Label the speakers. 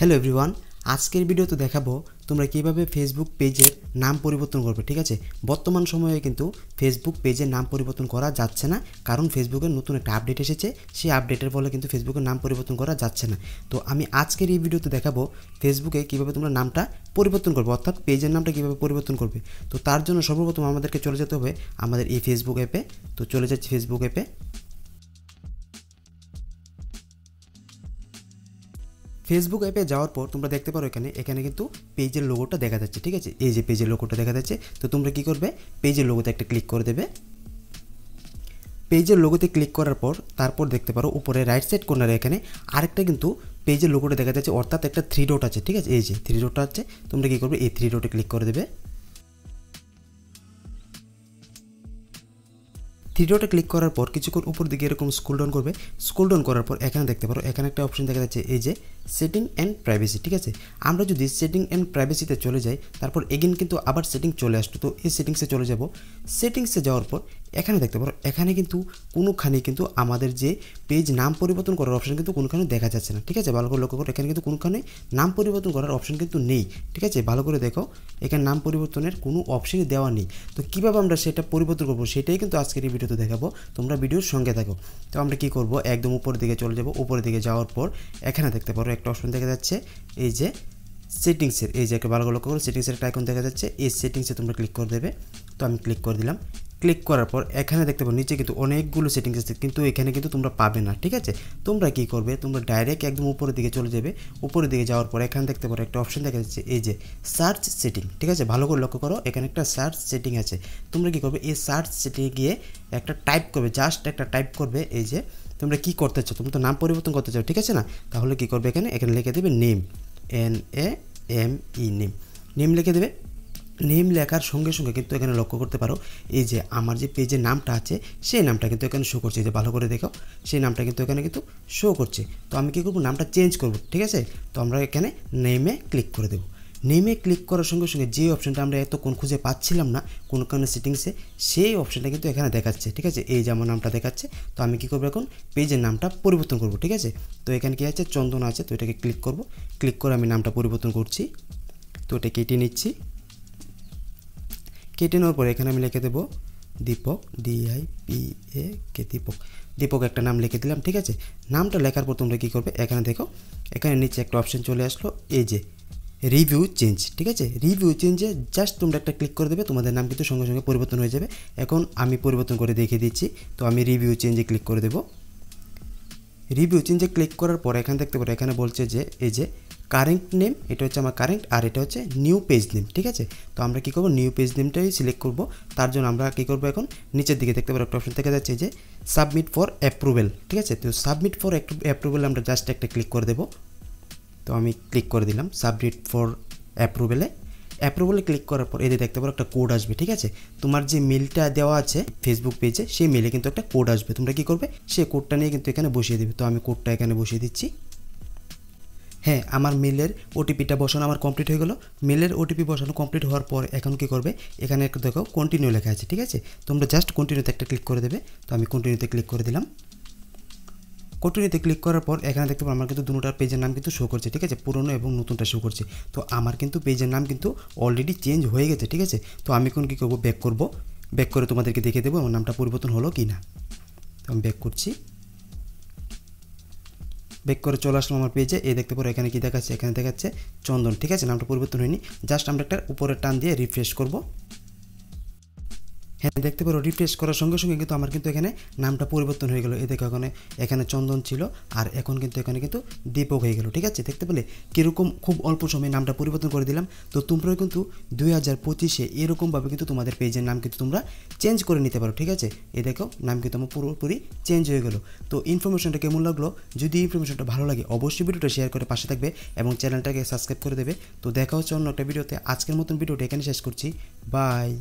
Speaker 1: Hello everyone, আজকের ভিডিওতে দেখাবো তোমরা কিভাবে ফেসবুক পেজের নাম পরিবর্তন করবে। ঠিক আছে, বর্তমান সময়ে কিন্তু ফেসবুক পেজের নাম পরিবর্তন করা যাচ্ছে না, কারণ ফেসবুকের নতুন একটা আপডেট এসেছে। সেই আপডেটের ফলে কিন্তু ফেসবুকের নাম পরিবর্তন করা যাচ্ছে না। তো আমি আজকের এই ভিডিওতে দেখাবো ফেসবুকে কিভাবে তোমরা নামটা পরিবর্তন করবে, অর্থাৎ পেজের নামটা কিভাবে পরিবর্তন করবে। তো তার জন্য সর্বপ্রথম আমাদেরকে চলে যেতে হবে আমাদের এই ফেসবুক অ্যাপে। তো চলে যাচ্ছি ফেসবুক অ্যাপে। ফেসবুক অ্যাপে যাওয়ার পর তোমরা দেখতে পারো এখানে কিন্তু পেজের লোগোটা দেখা যাচ্ছে। ঠিক আছে, এই যে পেজের লোগোটা দেখা যাচ্ছে। তো তোমরা কি করবে, পেজের লোগোতে একটা ক্লিক করে দেবে। পেজের লোগোতে ক্লিক করার পর তারপর দেখতে পারো উপরে রাইট সাইড কর্নারে এখানে আরেকটা কিন্তু পেজের লোগোটা দেখা যাচ্ছে, অর্থাৎ একটা 3 ডট আছে। ঠিক আছে, এই যে 3 ডটটা আছে, তোমরা কি করবে এই 3 ডটে ক্লিক করে দেবে। 3 ডটে ক্লিক করার পর কিছুক্ষণ উপর দিকে এরকম স্ক্রল ডাউন করবে। স্ক্রল ডাউন করার পর এখানে দেখতে পারো এখানে একটা অপশন দেখা যাচ্ছে, এই যে সেটিং অ্যান্ড প্রাইভেসি। ঠিক আছে, আমরা যদি সেটিং অ্যান্ড প্রাইভেসিতে চলে যাই তারপর এগেন কিন্তু আবার সেটিং চলে আসতো। তো এই সেটিংসে চলে যাব। সেটিংসে যাওয়ার পর এখানে দেখতে পারো এখানে কিন্তু কোনোখানে কিন্তু আমাদের যে পেজ নাম পরিবর্তন করার অপশন কিন্তু কোনোখানে দেখা যাচ্ছে না। ঠিক আছে, ভালো করে লক্ষ্য করো, এখানে কিন্তু কোনোখানে নাম পরিবর্তন করার অপশন কিন্তু নেই। ঠিক আছে, ভালো করে দেখো, এখানে নাম পরিবর্তনের কোনো অপশনই দেওয়া নেই। তো কীভাবে আমরা সেটা পরিবর্তন করবো সেটাই কিন্তু আজকের এই ভিডিওতে দেখাবো, তোমরা ভিডিওর সঙ্গে থাকো। তো আমরা কী করবো, একদম উপরের দিকে চলে যাব। উপরের দিকে যাওয়ার পর এখানে দেখতে পারো একটা অপশন দেখা যাচ্ছে, এই যে সেটিংসের, এই যে একটা ভালো করে লক্ষ্য করো, সেটিংসের একটা আইকন দেখা যাচ্ছে। এই সেটিংসে তোমরা ক্লিক করে দেবে। তো আমি ক্লিক করে দিলাম। ক্লিক করার পর এখানে দেখতে পাবো নিচে কিন্তু অনেকগুলো সেটিংস আছে, কিন্তু এখানে কিন্তু তোমরা পাবে না। ঠিক আছে, তোমরা কি করবে, তোমরা ডাইরেক্ট একদম উপরের দিকে চলে যাবে। উপরের দিকে যাওয়ার পর এখানে দেখতে পারো একটা অপশন দেখা যাচ্ছে, এই যে সার্চ সেটিং। ঠিক আছে, ভালো করে লক্ষ্য করো, এখানে একটা সার্চ সেটিং আছে। তোমরা কি করবে, এই সার্চ সেটিংয়ে গিয়ে একটা টাইপ করবে, জাস্ট একটা টাইপ করবে। এই যে তোমরা কি করতে চাও, তোমরা তো নাম পরিবর্তন করতে চাও, ঠিক আছে না, তাহলে কি করবে, এখানে লিখে দেবে নেম, NAME, নেম লিখে দেবে। নেম লেখার সঙ্গে সঙ্গে কিন্তু এখানে লক্ষ্য করতে পারো এই যে আমার যে পেজের নামটা আছে সেই নামটা কিন্তু এখানে শো করছে। যে ভালো করে দেখো, সেই নামটা কিন্তু এখানে কিন্তু শো করছে। তো আমি কী করবো, নামটা চেঞ্জ করব। ঠিক আছে, তো আমরা এখানে নেমে ক্লিক করে দেবো। নেমে ক্লিক করার সঙ্গে সঙ্গে যে অপশানটা আমরা এতক্ষণ খুঁজে পাচ্ছিলাম না কোনো কারণে সেটিংসে, সেই অপশানটা কিন্তু এখানে দেখাচ্ছে। ঠিক আছে, এই যে আমার নামটা দেখাচ্ছে। তো আমি কী করবো, এখন পেজের নামটা পরিবর্তন করব। ঠিক আছে, তো এখানে কী আছে, চন্দন আছে, তো এটাকে ক্লিক করব। ক্লিক করে আমি নামটা পরিবর্তন করছি। তো এটা কেটে নিচ্ছি। কেটে নেওয়ার পরে এখানে আমি লিখে দেবো দীপক, DIPAK, দীপক একটা নাম লিখে দিলাম। ঠিক আছে, নামটা লেখার পর তোমরা কী করবে, এখানে দেখো এখানে নিচে একটা অপশান চলে আসলো, এই যে রিভিউ চেঞ্জ। ঠিক আছে, রিভিউ চেঞ্জে জাস্ট তোমরা একটা ক্লিক করে দেবে, তোমাদের নাম কিন্তু সঙ্গে সঙ্গে পরিবর্তন হয়ে যাবে। এখন আমি পরিবর্তন করে দেখিয়ে দিচ্ছি। তো আমি রিভিউ চেঞ্জে ক্লিক করে দেবো। রিভিউ চেঞ্জে ক্লিক করার পর এখানে দেখতে পারো এখানে বলছে যে এই যে কারেন্ট নেম, এটা হচ্ছে আমার কারেন্ট, আর এটা হচ্ছে নিউ পেজ নেম। ঠিক আছে, তো আমরা কী করবো, নিউ পেজ নেমটাই সিলেক্ট করব। তার জন্য আমরা কী করবো, এখন নিচের দিকে দেখতে পারো একটা অপশন দেখা যাচ্ছে যে সাবমিট ফর অ্যাপ্রুভেল। ঠিক আছে, তো সাবমিট ফর অ্যাপ্রুভেল আমরা জাস্ট একটা ক্লিক করে দেবো। তো আমি ক্লিক করে দিলাম সাবমিট ফর অ্যাপ্রুভেলে। অ্যাপ্রুভেলে ক্লিক করার পর এদের দেখতে পারো একটা কোড আসবে। ঠিক আছে, তোমার যে মেলটা দেওয়া আছে ফেসবুক পেজে সেই মেলে কিন্তু একটা কোড আসবে। তোমরা কী করবে, সেই কোডটা নিয়ে কিন্তু এখানে বসিয়ে দেবে। তো আমি কোডটা এখানে বসিয়ে দিচ্ছি। হ্যাঁ, আমার মেলের ওটিপিটা বসানো আমার কমপ্লিট হয়ে গেলো। মেলের ওটিপি বসানো কমপ্লিট হওয়ার পর এখন কী করবে, এখানে একটু দেখো কন্টিনিউ লেখা আছে। ঠিক আছে, তোমরা জাস্ট কন্টিনিউতে একটা ক্লিক করে দেবে। তো আমি কন্টিনিউতে ক্লিক করে দিলাম। কন্টিনিউতে ক্লিক করার পর এখানে দেখতে পাবো আমার কিন্তু দুটোটার পেজের নাম কিন্তু শো করছে। ঠিক আছে, পুরনো এবং নতুনটা শো করছে। তো আমার কিন্তু পেজের নাম কিন্তু অলরেডি চেঞ্জ হয়ে গেছে। ঠিক আছে, তো আমি এখন কী করবো, ব্যাক করবো। ব্যাক করে তোমাদেরকে দেখে দেবো আমার নামটা পরিবর্তন হলো কি না। তো আমি ব্যাক করছি। ব্যাক করে চলে আসলাম আমার পেজে। এই দেখতে পারো এখানে কি দেখাচ্ছে, এখানে দেখাচ্ছে চন্দন। ঠিক আছে, নামটা পরিবর্তন হয়নি, জাস্ট আমরা একটা উপরে টান দিয়ে রিফ্রেশ করব। হ্যাঁ, দেখতে পারো রিফ্রেশ করার সঙ্গে সঙ্গে কিন্তু আমার কিন্তু এখানে নামটা পরিবর্তন হয়ে গেলো। এই দেখো এখানে চন্দন ছিল আর এখন কিন্তু এখানে কিন্তু দীপক হয়ে গেল। ঠিক আছে, দেখতে পেলে কীরকম খুব অল্প সময়ে নামটা পরিবর্তন করে দিলাম। তো তোমরাও কিন্তু 2025-এ এরকমভাবে কিন্তু তোমাদের পেজের নাম কিন্তু তোমরা চেঞ্জ করে নিতে পারো। ঠিক আছে, এই দেখো নাম কিন্তু আমার পুরোপুরি চেঞ্জ হয়ে গেলো। তো ইনফরমেশনটা কেমন লাগলো, যদি ইনফরমেশনটা ভালো লাগে অবশ্যই ভিডিওটা শেয়ার করে পাশে থাকবে এবং চ্যানেলটাকে সাবস্ক্রাইব করে দেবে। তো দেখা হচ্ছে অন্য একটা ভিডিওতে। আজকের মতন ভিডিওটা এখানে শেষ করছি, বাই।